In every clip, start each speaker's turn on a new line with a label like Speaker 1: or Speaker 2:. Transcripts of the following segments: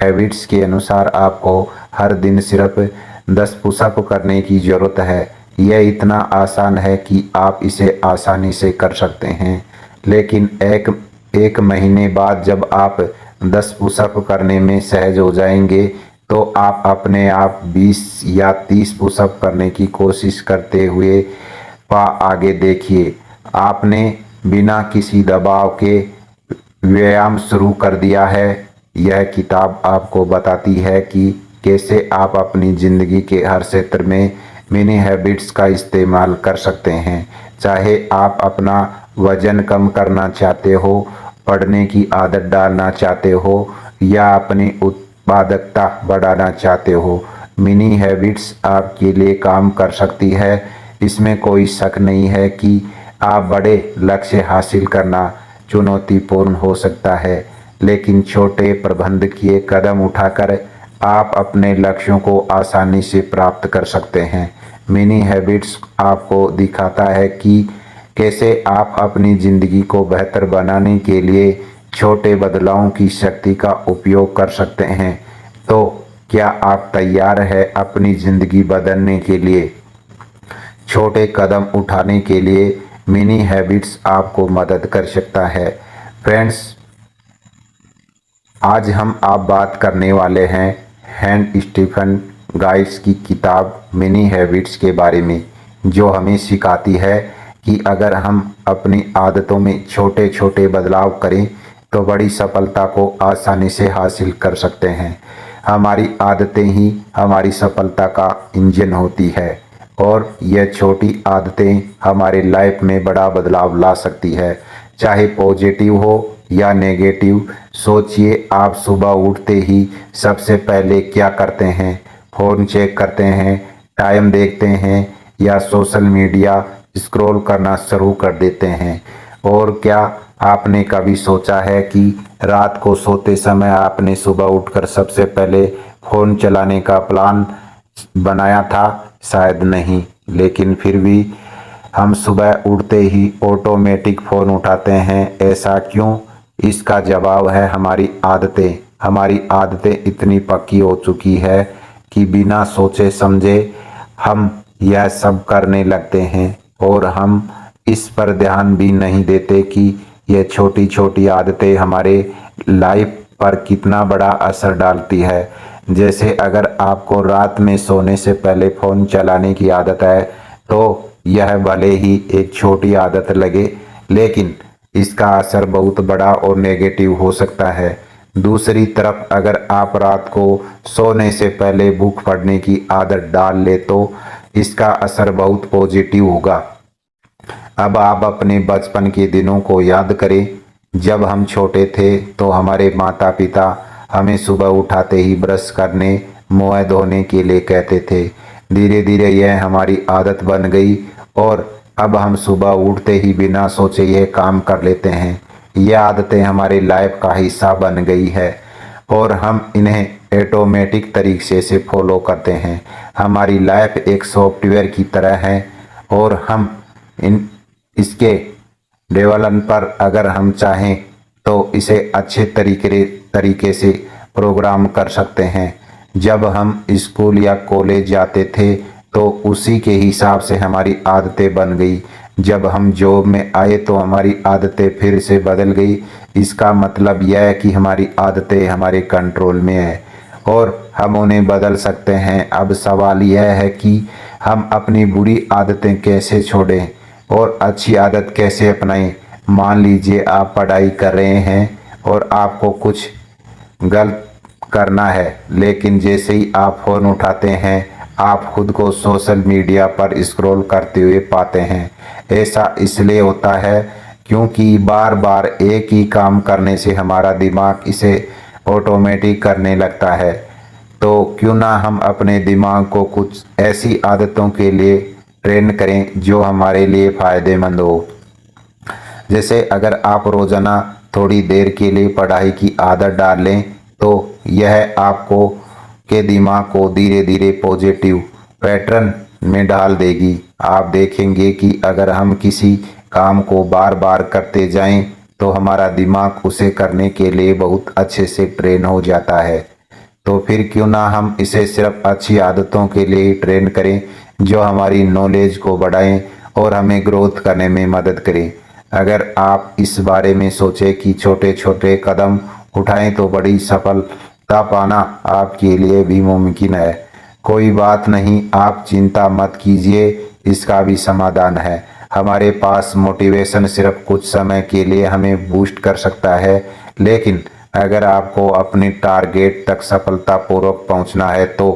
Speaker 1: Habits के अनुसार आपको हर दिन सिर्फ 10 पुशअप करने की ज़रूरत है। यह इतना आसान है कि आप इसे आसानी से कर सकते हैं, लेकिन एक महीने बाद जब आप 10 पुशअप करने में सहज हो जाएंगे, तो आप अपने आप 20 या 30 पुशअप करने की कोशिश करते हुए आगे देखिए। आपने बिना किसी दबाव के व्यायाम शुरू कर दिया है। यह किताब आपको बताती है कि कैसे आप अपनी ज़िंदगी के हर क्षेत्र में मिनी हैबिट्स का इस्तेमाल कर सकते हैं। चाहे आप अपना वजन कम करना चाहते हो, पढ़ने की आदत डालना चाहते हो या अपनी उत्पादकता बढ़ाना चाहते हो, मिनी हैबिट्स आपके लिए काम कर सकती है। इसमें कोई शक नहीं है कि आप बड़े लक्ष्य हासिल करना चुनौतीपूर्ण हो सकता है, लेकिन छोटे प्रबंधकीय कदम उठाकर आप अपने लक्ष्यों को आसानी से प्राप्त कर सकते हैं। मिनी हैबिट्स आपको दिखाता है कि कैसे आप अपनी ज़िंदगी को बेहतर बनाने के लिए छोटे बदलावों की शक्ति का उपयोग कर सकते हैं। तो क्या आप तैयार हैं अपनी ज़िंदगी बदलने के लिए? छोटे कदम उठाने के लिए मिनी हैबिट्स आपको मदद कर सकता है। फ्रेंड्स, आज हम आप बात करने वाले हैं हैंड स्टीफन गाइड्स की किताब मिनी हैबिट्स के बारे में, जो हमें सिखाती है कि अगर हम अपनी आदतों में छोटे छोटे बदलाव करें तो बड़ी सफलता को आसानी से हासिल कर सकते हैं। हमारी आदतें ही हमारी सफलता का इंजन होती है और यह छोटी आदतें हमारे लाइफ में बड़ा बदलाव ला सकती है, चाहे पॉजिटिव हो या नेगेटिव। सोचिए, आप सुबह उठते ही सबसे पहले क्या करते हैं? फ़ोन चेक करते हैं, टाइम देखते हैं या सोशल मीडिया स्क्रॉल करना शुरू कर देते हैं? और क्या आपने कभी सोचा है कि रात को सोते समय आपने सुबह उठकर सबसे पहले फ़ोन चलाने का प्लान बनाया था? शायद नहीं, लेकिन फिर भी हम सुबह उठते ही ऑटोमेटिक फ़ोन उठाते हैं। ऐसा क्यों? इसका जवाब है हमारी आदतें। हमारी आदतें इतनी पक्की हो चुकी है कि बिना सोचे समझे हम यह सब करने लगते हैं और हम इस पर ध्यान भी नहीं देते कि यह छोटी छोटी आदतें हमारे लाइफ पर कितना बड़ा असर डालती है। जैसे अगर आपको रात में सोने से पहले फ़ोन चलाने की आदत है, तो यह भले ही एक छोटी आदत लगे, लेकिन इसका असर बहुत बड़ा और नेगेटिव हो सकता है। दूसरी तरफ अगर आप रात को सोने से पहले बुक पढ़ने की आदत डाल ले, तो इसका असर बहुत पॉजिटिव होगा। अब आप अपने बचपन के दिनों को याद करें। जब हम छोटे थे तो हमारे माता पिता हमें सुबह उठाते ही ब्रश करने, मुँह धोने के लिए कहते थे। धीरे धीरे यह हमारी आदत बन गई और अब हम सुबह उठते ही बिना सोचे यह काम कर लेते हैं। यह आदतें हमारी लाइफ का हिस्सा बन गई है और हम इन्हें ऑटोमेटिक तरीके से फॉलो करते हैं। हमारी लाइफ एक सॉफ्टवेयर की तरह है और हम इसके डेवलपर अगर हम चाहें तो इसे अच्छे तरीके से प्रोग्राम कर सकते हैं। जब हम स्कूल या कॉलेज जाते थे तो उसी के हिसाब से हमारी आदतें बन गई। जब हम जॉब में आए तो हमारी आदतें फिर से बदल गई। इसका मतलब यह है कि हमारी आदतें हमारे कंट्रोल में है और हम उन्हें बदल सकते हैं। अब सवाल यह है कि हम अपनी बुरी आदतें कैसे छोड़ें और अच्छी आदत कैसे अपनाएं। मान लीजिए आप पढ़ाई कर रहे हैं और आपको कुछ गलत करना है, लेकिन जैसे ही आप फ़ोन उठाते हैं आप खुद को सोशल मीडिया पर स्क्रॉल करते हुए पाते हैं। ऐसा इसलिए होता है क्योंकि बार बार एक ही काम करने से हमारा दिमाग इसे ऑटोमेटिक करने लगता है। तो क्यों ना हम अपने दिमाग को कुछ ऐसी आदतों के लिए ट्रेन करें जो हमारे लिए फ़ायदेमंद हो। जैसे अगर आप रोज़ाना थोड़ी देर के लिए पढ़ाई की आदत डाल लें, तो यह आपको के दिमाग को धीरे धीरे पॉजिटिव पैटर्न में डाल देगी। आप देखेंगे कि अगर हम किसी काम को बार बार करते जाएं तो हमारा दिमाग उसे करने के लिए बहुत अच्छे से ट्रेन हो जाता है। तो फिर क्यों ना हम इसे सिर्फ अच्छी आदतों के लिए ही ट्रेन करें, जो हमारी नॉलेज को बढ़ाएं और हमें ग्रोथ करने में मदद करें। अगर आप इस बारे में सोचें कि छोटे छोटे कदम उठाएं तो बड़ी सफलता पाना आपके लिए भी मुमकिन है। कोई बात नहीं, आप चिंता मत कीजिए, इसका भी समाधान है। हमारे पास मोटिवेशन सिर्फ कुछ समय के लिए हमें बूस्ट कर सकता है, लेकिन अगर आपको अपने टारगेट तक सफलतापूर्वक पहुंचना है तो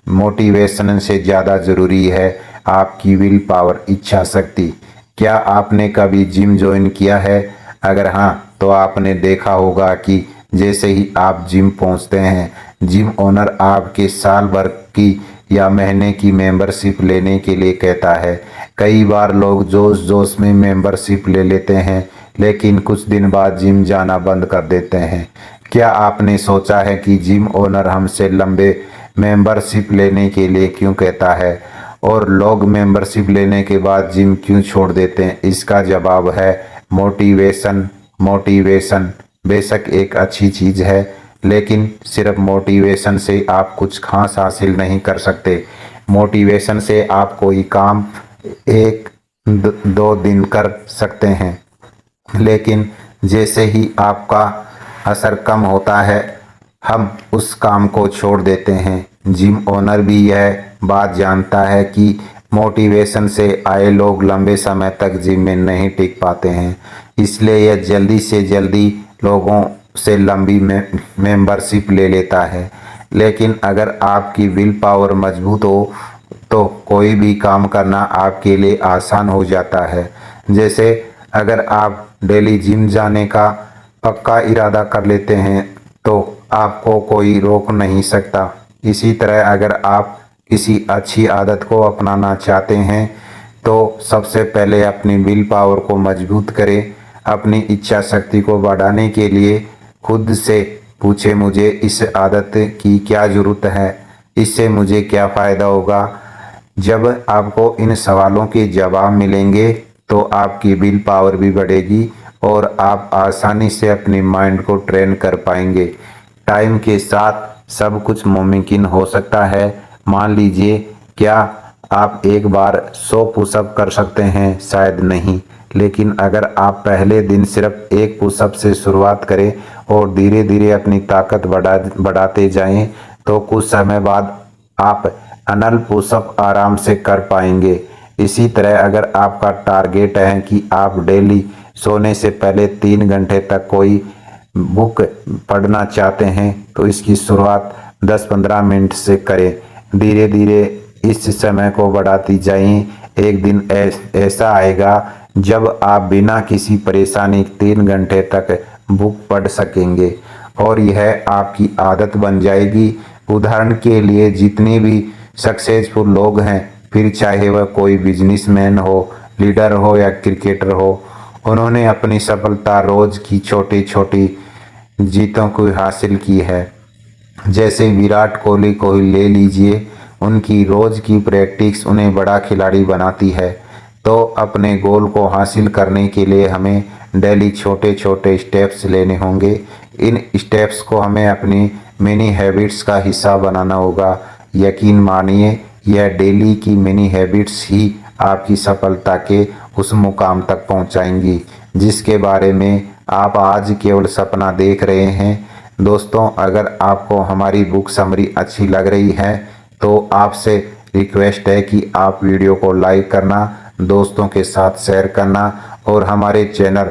Speaker 1: मोटिवेशन से ज़्यादा ज़रूरी है आपकी विल पावर, इच्छा शक्ति। क्या आपने कभी जिम ज्वाइन किया है? अगर हाँ, तो आपने देखा होगा कि जैसे ही आप जिम पहुंचते हैं, जिम ओनर आपके साल भर की या महीने की मेंबरशिप लेने के लिए कहता है। कई बार लोग जोश जोश में मेंबरशिप ले लेते हैं, लेकिन कुछ दिन बाद जिम जाना बंद कर देते हैं। क्या आपने सोचा है कि जिम ओनर हमसे लंबे मेंबरशिप लेने के लिए क्यों कहता है, और लोग मेंबरशिप लेने के बाद जिम क्यों छोड़ देते हैं? इसका जवाब है मोटिवेशन। मोटिवेशन बेशक एक अच्छी चीज़ है, लेकिन सिर्फ मोटिवेशन से आप कुछ खास हासिल नहीं कर सकते। मोटिवेशन से आप कोई काम एक दो दिन कर सकते हैं, लेकिन जैसे ही आपका असर कम होता है, हम उस काम को छोड़ देते हैं। जिम ओनर भी यह बात जानता है कि मोटिवेशन से आए लोग लंबे समय तक जिम में नहीं टिक पाते हैं, इसलिए यह जल्दी से जल्दी लोगों से लंबी मेंबरशिप ले लेता है। लेकिन अगर आपकी विल पावर मजबूत हो तो कोई भी काम करना आपके लिए आसान हो जाता है। जैसे अगर आप डेली जिम जाने का पक्का इरादा कर लेते हैं तो आपको कोई रोक नहीं सकता। इसी तरह अगर आप किसी अच्छी आदत को अपनाना चाहते हैं तो सबसे पहले अपनी विल पावर को मजबूत करें। अपनी इच्छा शक्ति को बढ़ाने के लिए खुद से पूछे, मुझे इस आदत की क्या ज़रूरत है, इससे मुझे क्या फ़ायदा होगा। जब आपको इन सवालों के जवाब मिलेंगे तो आपकी विल पावर भी बढ़ेगी और आप आसानी से अपने माइंड को ट्रेन कर पाएंगे। टाइम के साथ सब कुछ मुमकिन हो सकता है। मान लीजिए, क्या आप एक बार 100 पुशअप कर सकते हैं? शायद नहीं, लेकिन अगर आप पहले दिन सिर्फ एक पुशअप से शुरुआत करें और धीरे धीरे अपनी ताकत बढ़ाते जाएं तो कुछ समय बाद आप अनल पुशअप आराम से कर पाएंगे। इसी तरह अगर आपका टारगेट है कि आप डेली सोने से पहले 3 घंटे तक कोई बुक पढ़ना चाहते हैं तो इसकी शुरुआत 10-15 मिनट से करें। धीरे धीरे इस समय को बढ़ाती जाइए। एक दिन ऐसा आएगा जब आप बिना किसी परेशानी 3 घंटे तक बुक पढ़ सकेंगे और यह आपकी आदत बन जाएगी। उदाहरण के लिए, जितने भी सक्सेसफुल लोग हैं, फिर चाहे वह कोई बिजनेसमैन हो, लीडर हो या क्रिकेटर हो, उन्होंने अपनी सफलता रोज की छोटी छोटी जीतों को हासिल की है। जैसे विराट कोहली को ही ले लीजिए, उनकी रोज की प्रैक्टिस उन्हें बड़ा खिलाड़ी बनाती है। तो अपने गोल को हासिल करने के लिए हमें डेली छोटे छोटे स्टेप्स लेने होंगे। इन स्टेप्स को हमें अपनी मिनी हैबिट्स का हिस्सा बनाना होगा। यकीन मानिए, यह डेली की मिनी हैबिट्स ही आपकी सफलता के उस मुकाम तक पहुंचाएंगी जिसके बारे में आप आज केवल सपना देख रहे हैं। दोस्तों, अगर आपको हमारी बुक समरी अच्छी लग रही है तो आपसे रिक्वेस्ट है कि आप वीडियो को लाइक करना, दोस्तों के साथ शेयर करना और हमारे चैनल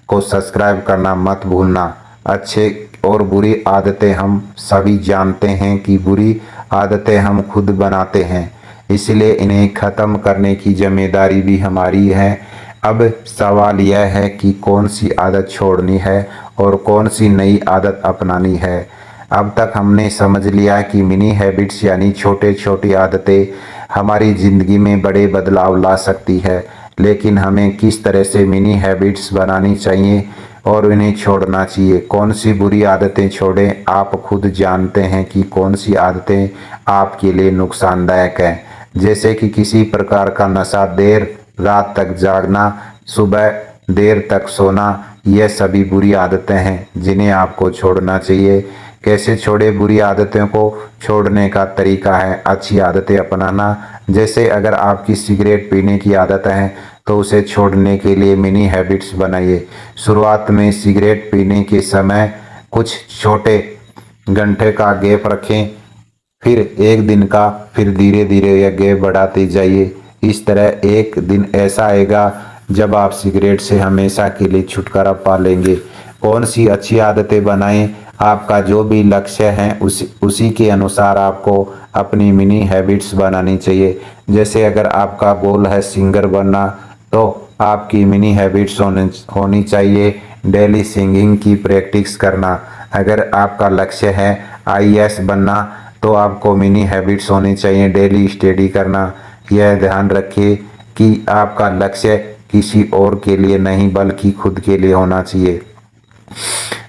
Speaker 1: को सब्सक्राइब करना मत भूलना। अच्छे और बुरी आदतें हम सभी जानते हैं कि बुरी आदतें हम खुद बनाते हैं, इसलिए इन्हें ख़त्म करने की जिम्मेदारी भी हमारी है। अब सवाल यह है कि कौन सी आदत छोड़नी है और कौन सी नई आदत अपनानी है। अब तक हमने समझ लिया कि मिनी हैबिट्स यानी छोटे छोटी आदतें हमारी ज़िंदगी में बड़े बदलाव ला सकती है, लेकिन हमें किस तरह से मिनी हैबिट्स बनानी चाहिए और इन्हें छोड़ना चाहिए। कौन सी बुरी आदतें छोड़ें, आप खुद जानते हैं कि कौन सी आदतें आपके लिए नुकसानदायक हैं। जैसे कि किसी प्रकार का नशा, देर रात तक जागना, सुबह देर तक सोना, यह सभी बुरी आदतें हैं जिन्हें आपको छोड़ना चाहिए, कैसे छोड़े, बुरी आदतों को छोड़ने का तरीका है अच्छी आदतें अपनाना। जैसे अगर आपकी सिगरेट पीने की आदत है तो उसे छोड़ने के लिए मिनी हैबिट्स बनाइए। शुरुआत में सिगरेट पीने के समय कुछ छोटे घंटे का गैप रखें, फिर एक दिन का, फिर धीरे धीरे यह गैप बढ़ाते जाइए। इस तरह एक दिन ऐसा आएगा जब आप सिगरेट से हमेशा के लिए छुटकारा पा लेंगे। कौन सी अच्छी आदतें बनाएं, आपका जो भी लक्ष्य है उसी के अनुसार आपको अपनी मिनी हैबिट्स बनानी चाहिए। जैसे अगर आपका गोल है सिंगर बनना तो आपकी मिनी हैबिट्स होनी चाहिए डेली सिंगिंग की प्रैक्टिस करना। अगर आपका लक्ष्य है आईएएस बनना तो आपको मिनी हैबिट्स होनी चाहिए डेली स्टडी करना। यह ध्यान रखिए कि आपका लक्ष्य किसी और के लिए नहीं बल्कि खुद के लिए होना चाहिए।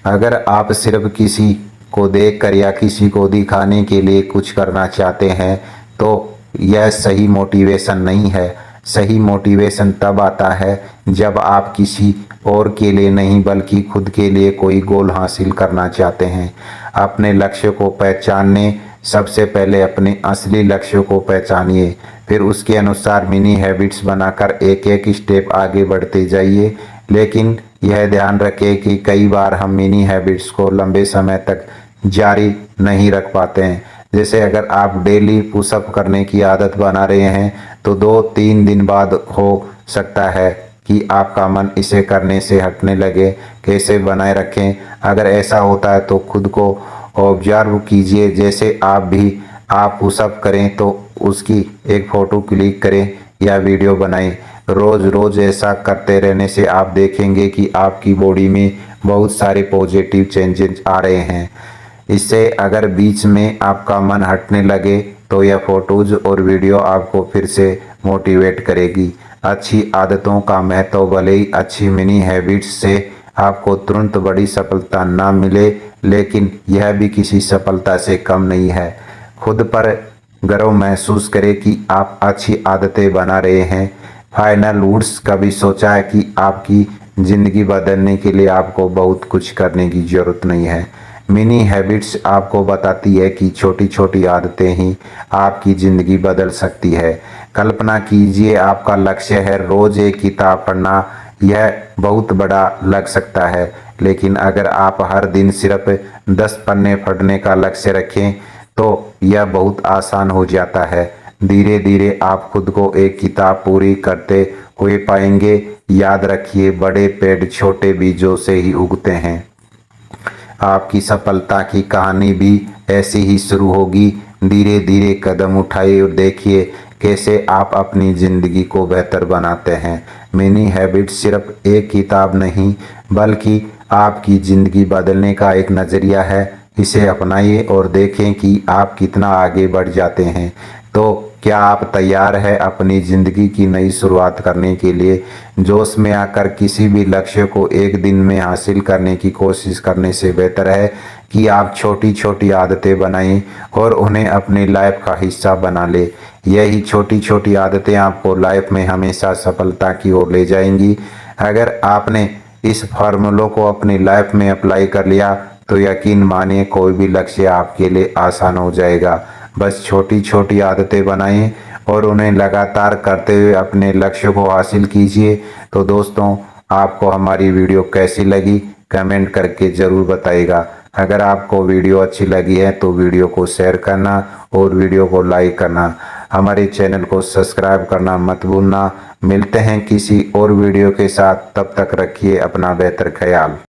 Speaker 1: अगर आप सिर्फ किसी को देखकर या किसी को दिखाने के लिए कुछ करना चाहते हैं तो यह सही मोटिवेशन नहीं है। सही मोटिवेशन तब आता है जब आप किसी और के लिए नहीं बल्कि खुद के लिए कोई गोल हासिल करना चाहते हैं। अपने लक्ष्य को पहचानने सबसे पहले अपने असली लक्ष्य को पहचानिए, फिर उसके अनुसार मिनी हैबिट्स बनाकर एक एक स्टेप आगे बढ़ते जाइए। लेकिन यह ध्यान रखें कि कई बार हम मिनी हैबिट्स को लंबे समय तक जारी नहीं रख पाते हैं। जैसे अगर आप डेली पुशअप करने की आदत बना रहे हैं तो 2-3 दिन बाद हो सकता है कि आपका मन इसे करने से हटने लगे। कैसे बनाए रखें, अगर ऐसा होता है तो खुद को ऑब्जर्व कीजिए। जैसे आप पुशअप करें तो उसकी एक फ़ोटो क्लिक करें या वीडियो बनाएं। रोज़ रोज़ ऐसा करते रहने से आप देखेंगे कि आपकी बॉडी में बहुत सारे पॉजिटिव चेंजेस आ रहे हैं। इससे अगर बीच में आपका मन हटने लगे तो यह फ़ोटोज़ और वीडियो आपको फिर से मोटिवेट करेगी। अच्छी आदतों का महत्व भले ही अच्छी मिनी हैबिट्स से आपको तुरंत बड़ी सफलता ना मिले, लेकिन यह भी किसी सफलता से कम नहीं है। खुद पर गर्व महसूस करें कि आप अच्छी आदतें बना रहे हैं। फाइनल वुड्स कभी सोचा है कि आपकी ज़िंदगी बदलने के लिए आपको बहुत कुछ करने की ज़रूरत नहीं है। मिनी हैबिट्स आपको बताती है कि छोटी छोटी आदतें ही आपकी ज़िंदगी बदल सकती है। कल्पना कीजिए आपका लक्ष्य है रोज़ एक किताब पढ़ना। यह बहुत बड़ा लग सकता है, लेकिन अगर आप हर दिन सिर्फ 10 पन्ने पढ़ने का लक्ष्य रखें तो यह बहुत आसान हो जाता है। धीरे धीरे आप खुद को एक किताब पूरी करते हुए पाएंगे। याद रखिए, बड़े पेड़ छोटे बीजों से ही उगते हैं। आपकी सफलता की कहानी भी ऐसे ही शुरू होगी। धीरे धीरे कदम उठाइए और देखिए कैसे आप अपनी ज़िंदगी को बेहतर बनाते हैं। मिनी हैबिट सिर्फ एक किताब नहीं बल्कि आपकी ज़िंदगी बदलने का एक नज़रिया है। इसे अपनाइए और देखें कि आप कितना आगे बढ़ जाते हैं। तो क्या आप तैयार हैं अपनी ज़िंदगी की नई शुरुआत करने के लिए? जोश में आकर किसी भी लक्ष्य को एक दिन में हासिल करने की कोशिश करने से बेहतर है कि आप छोटी छोटी आदतें बनाएं और उन्हें अपनी लाइफ का हिस्सा बना लें। यही छोटी छोटी आदतें आपको लाइफ में हमेशा सफलता की ओर ले जाएंगी। अगर आपने इस फार्मूलों को अपनी लाइफ में अप्लाई कर लिया तो यकीन मानिए कोई भी लक्ष्य आपके लिए आसान हो जाएगा। बस छोटी छोटी आदतें बनाएं और उन्हें लगातार करते हुए अपने लक्ष्य को हासिल कीजिए। तो दोस्तों, आपको हमारी वीडियो कैसी लगी कमेंट करके ज़रूर बताइएगा। अगर आपको वीडियो अच्छी लगी है तो वीडियो को शेयर करना और वीडियो को लाइक करना। हमारे चैनल को सब्सक्राइब करना मत भूलना। मिलते हैं किसी और वीडियो के साथ, तब तक रखिए अपना बेहतर ख्याल।